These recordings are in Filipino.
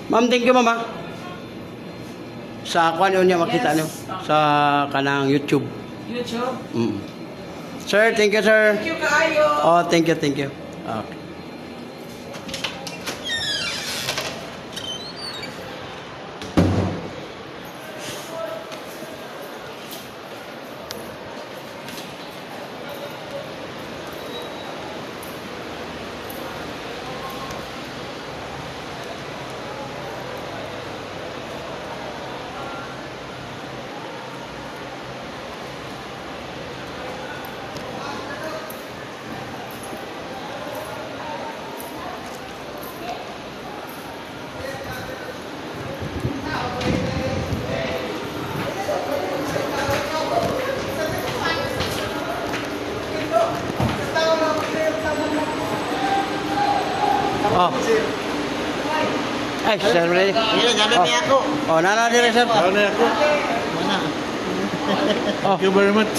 Ma'am, thank you, ma'am, ha? Sa kung ano niya makita niyo sa kanang YouTube. YouTube? Sir, thank you, sir. Thank you, kaayo. Oh, thank you, thank you. Okay. Oh. Ay, sir, ready? Iya, gano'n niya ako. Oh, nana dire, sir. Gano'n niya ako. Mana? Oh. Thank you very much.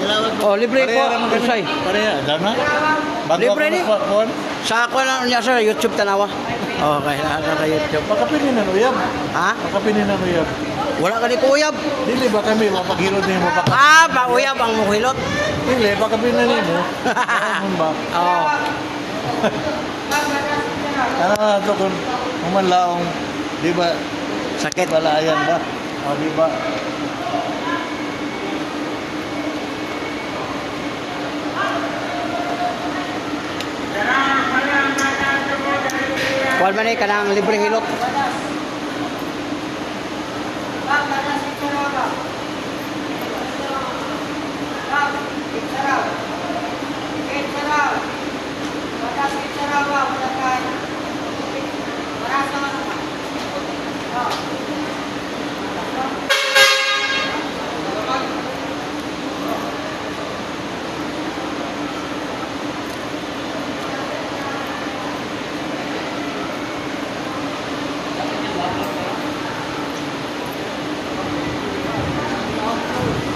Dalawag Oh, libre po. Lusay. Pareha, dana? Bago Libre ako ni. nagpakuhan. Sa ako lang niya, sir, YouTube tanawa. Okay, nasa YouTube. Makapinin na uyab. Ha? Makapinin na uyab. Wala ka ni kuyab. Dili ba kami mapaghilod niya mapaka? Ah, ba uyab ang muhilot? Dili, makapinin na mo. Ano ba? Oh. Ano na ito kung humanlaong, di ba, Sakit. balayan ba? O, di ba? Kuwan man ka ng libre hilot.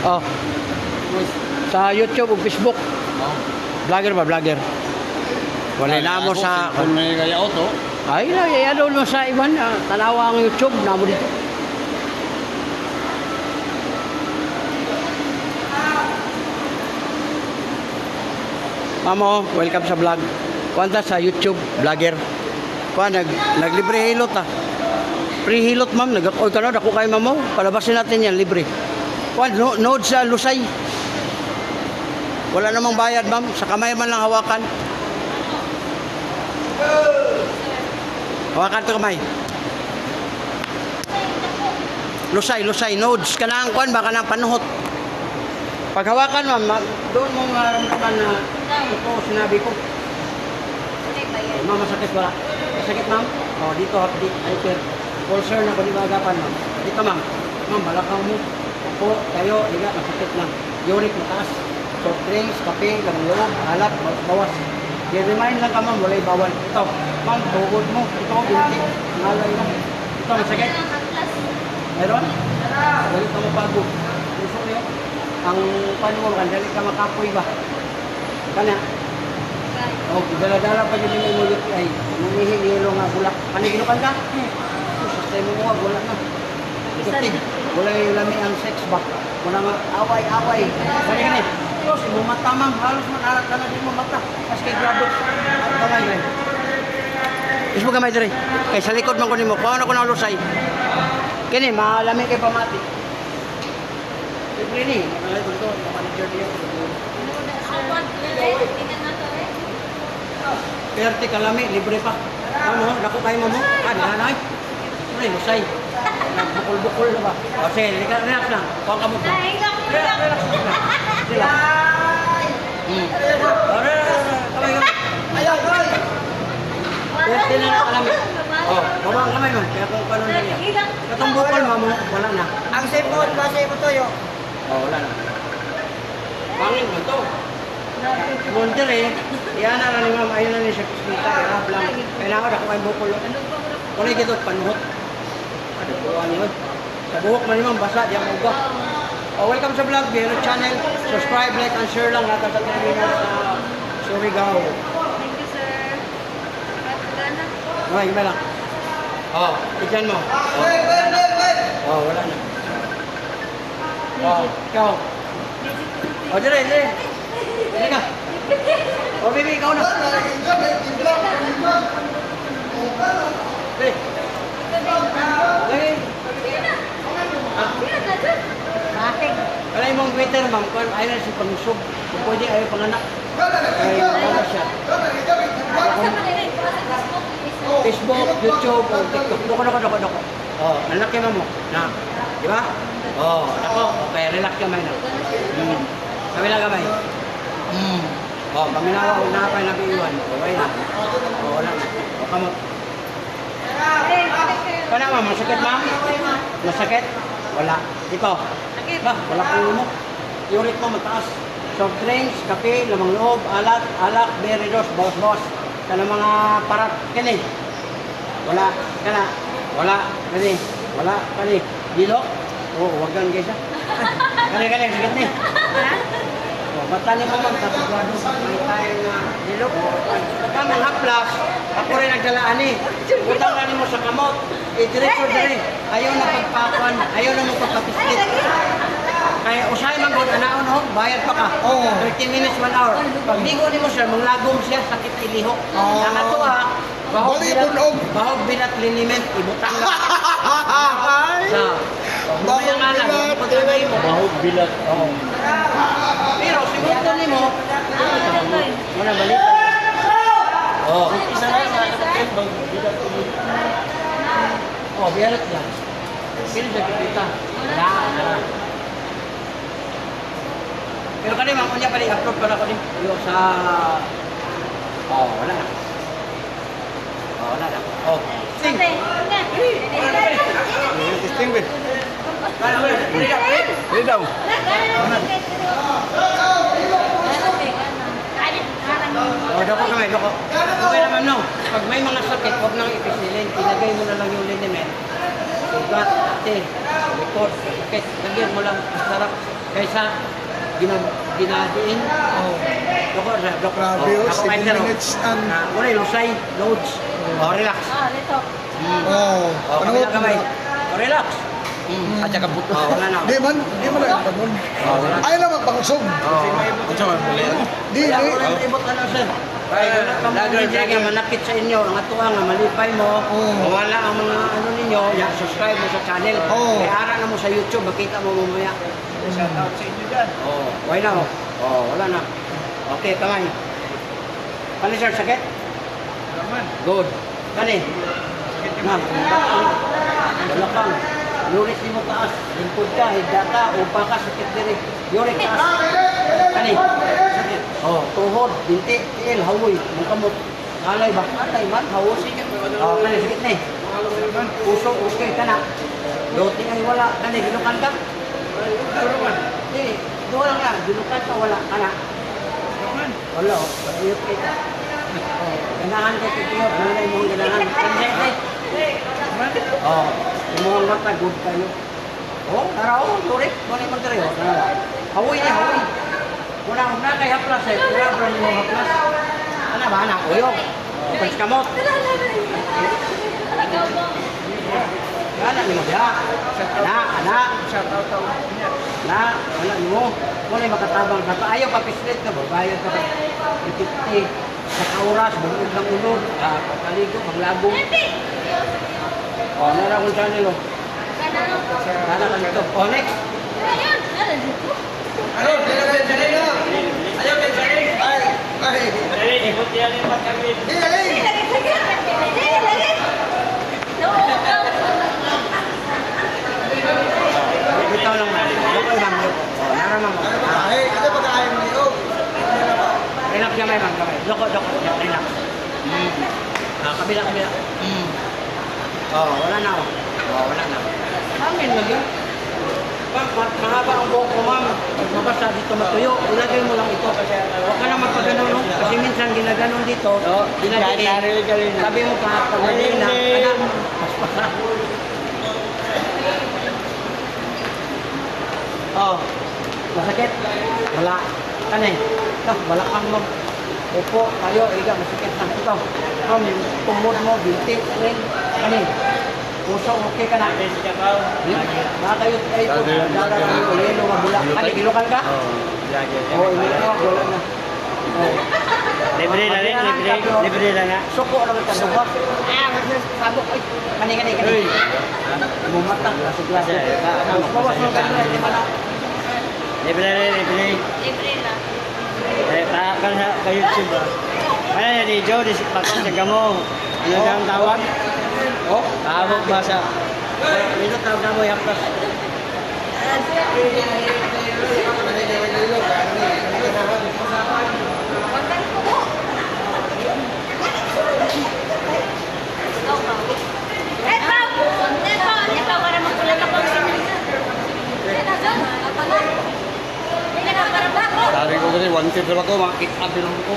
Oh. Sa YouTube o Facebook. Vlogger ba? Vlogger. Wala na mo sa... Kung may kaya auto, Ay, ano mo sa iban. Tanawa ang YouTube. Namo dito. Mamo, welcome sa vlog. Kuwanta sa YouTube, vlogger. Kuwan, naglibre hilot ah. Free hilot ma'am. Oy, kano, dako kay mamo. Palabasin natin yan, libre. Kuwan, nood sa Lusay. Wala namang bayad ma'am. Sa kamay man lang hawakan. Hawakan to kamay. Lusay, nodes. Kanang kuwan, baka nang panuhot. Pag hawakan ma'am, doon mo maramdaman na ito sinabi ko. Ma'am, masakit ba? Masakit ma'am? O, dito, hyper. Pulsar na kung di maagapan ma'am. Dito ma'am. Ma'am, balakaw mo. Upo, tayo, higa, masakit lang. Uric, mataas. Soft drinks, kape, lamloob, alat, bawas. I-remind lang ka ma'am, walay bawal. Ito, ma'am, tugod mo. Ito, binti. Ngalay lang. Ito, masakit. Meron? Dali ka mapagod. Gusto ko yun. Ang paano mo, dali ka makapoy ba? Kana? O, dala-dala pa yun yung mulot ay nanihilo nga bulak. Paniginukan ka? Sistay mo nga, bulak na. Kutig, wala yung lami ang sex ba? Wala nga, away-away. Ganyan. Diyos, mo mata ma'am, halos man arat ka na din mo mata. Mas kay grabo. At kamay rin. Is mo kamay rin. Kay sa likod man ko ni mo, kuha na ko ng lusay. Kini, malami kay pamati. Libre ni. Ay, ito, manager niya. Perte kalami, libre pa. Ano, dako kayo mo mo? Nanay. Ano, lusay. Bukol-bukol na ba? O, sige, relax lang. Kuha ka mo po. Relax lang. Sila. Ayaw, ay! Perte na kalami. O, baba ang kamay mo. Kaya kung paano na yan. Katong bukol, mamo, wala na. Ang sipon, kasi mo toyo. O, wala na. Pangin mo to. Monter eh. Yan na lang ni ma'am. Ayun na ni siya kita. Irap lang. Kailangan ako kayo bukol. Kung ay gito, panuhot. Ano po ang yun? Sa buhok man ni ma'am, basa. Diyan mo ba? Welcome sa vlog. Biro channel. Subscribe, like, and share lang. Lahat sa terminal sa Surigao. Thank you, sir. At gana. Okay, iba lang. Oh, tignan mo. Oh, wala na. Oh, ikaw. Oh, dire. Dire ka. Oh, baby, ikaw na. Dire. Dire. Bakit? Wala yung mga Twitter, ma'am. Kung ayaw na si Pangsub. Kung pwede, ayaw panganak. Ay, wala siya. Facebook, YouTube, o TikTok. Doko. Oh, anak ka mo. Na. Di ba? Oh, ako. Okay, relax kamay na. Kami lang kamay. Oh, kami na ako. Nakapay na biiwan. Okay na. Oh, wala na. O, kamot. Kana ma'am, masakit ma'am? Masakit? Wala. Ikaw? Ba, wala kang lumok. Uric mo mataas. Soft drinks, kape, lamang loob, alak, berry dos, bawas. Kana mga parat, kani. Wala, kana. Wala, kani. Wala, kani. Dilo? Oo, wag gan guys ha. Kani, sakit ni. Oh, batali mo ma'am, tapos wado may tayo na dilo. Pagka mga haplas, ako rin nagdalaan eh. Utang na mo sa kamot. Diretso dire. Ayaw na pagpakuan, ayaw na mo pagpapislit. Kaya usay man gud anaon ho, bayad pa ka. 30 minutes, 1 hour. Pag ligo nimo siya, manglagom siya, sakit ilihok. Ang ato bahog bilat liniment, ibutang lang. Sa bahog bilat, pagkagay mo. Bahog bilat. Pero siguro nimo, wala balik. Oh, Isa na sa kapatid, bahog bilat. oh, biyalat lang. Pero sa kita. Wala. Pero kanina, kunya pa rin, upload pa na ko din. Yung sa... Oh, wala na. Oh, wala na. Oh, sing! Testing, Ben. Read daw. Oh, doko kami, doko. Okay naman, no? Pag may mga sakit, huwag nang ipisilin. Ilagay mo na lang yung liniment. Ugat, ate, likod, sakit. Lagyan mo lang, sarap. Kaysa, ginadiin. Oh. Doko. Grabe, Oh, 7 minutes and... wala yung lusay, loads. Oh, relax. Oh, Oh, kami lang kamay. Oh, relax. At saka buto. Oh, wala na. Di man lang panon. Oh, wala. Ayaw lang magpangsog. Ano sa mali? Di. Wala ibot ano, sir. Lagi nga manakit sa inyo, ang atuwa nga malipay mo, wala ang mga ano ninyo, subscribe mo sa channel. Kaya ara na mo sa YouTube, makita mo mamaya. Shout out sa inyo dyan. Oh, why na oh. Oh, wala na. Okay, kamay. Kani sir, sakit? Naman. Good. Kani? Ma'am, wala kang. Uric ni mo taas. Lingkod ka, higda ka, upa ka, sakit diri. Uric taas. Kani? Sakit. Oh, tuhod, binti, tiil, hawoy, mangkamot. Alay ba? Alay man, hawoy. Oh, kani, sakit ni. Puso, okay ka na. Doti ay wala. Kani, ginukan ka? Doon lang yan. Ginukan ka, wala ka na. Wala, oh. Pag-iyot ka. Oh, ganahan ka, pag-iyot. Nanay mong ganahan. Kani, oh, yung mga mata, good kayo. Oh, tara, oh, turik. Muna yung magdari, oh. Hawoy niya, hawoy. Una kay haplas eh. Una bro mo haplas. Ana ba anak? Uyog. Pag kamot. Ana ni mo dia. Ana. Na, wala mo. Wala makatabang sa ayaw papislit ka bayad ka. Ikiti sa kauras, bungod ng ulo. Pagkaligo, maglabong. Oh, nara kung channel oh. Kana ka nito. Oh, next. Ayaw, Ikot yan yung magkabit. bitaw lang man. Okay bang? Oh, nara mo. Relax gamay bang gamay. Doko. Relax. Kabila. Oh, wala na oh. Oh, wala na. Amin lagi. Mahaba ang buhok ko, ma'am. Pag mabasa dito matuyo, ilagay mo lang ito. Huwag ka na magpaganon, no? Kasi minsan ginaganon dito, ginadiin. Sabi mo pa, pag madiin na, anak, paspasa. Oh, masakit? Wala. Kanay? Wala kang mo. Upo, tayo, iga, masakit na. Ito, tumod mo, binti, rin. Kanay? Puso, okay ka na. Baka kayo ay ito. Lagi. Dala kayo, yelo nga bula. Ano, Ilocan ka? Oo, Ilocan, wala na. Libre na rin, libre na nga. Suko lang ka duha. Sabok ay. Kani. Mumata ka sa klase. Bawas mo ka di ba na? Libre na rin, libre. Libre lang. Sa YouTube ba? Ano yan ni Joe, di patong sa gamo. Ano siya ang tawag? Oh, Tawag ba sa... ito tawag na mo yaktas. Ito, para magulat ako. Sabi ko kasi, 1 trip ako, makikita din ako.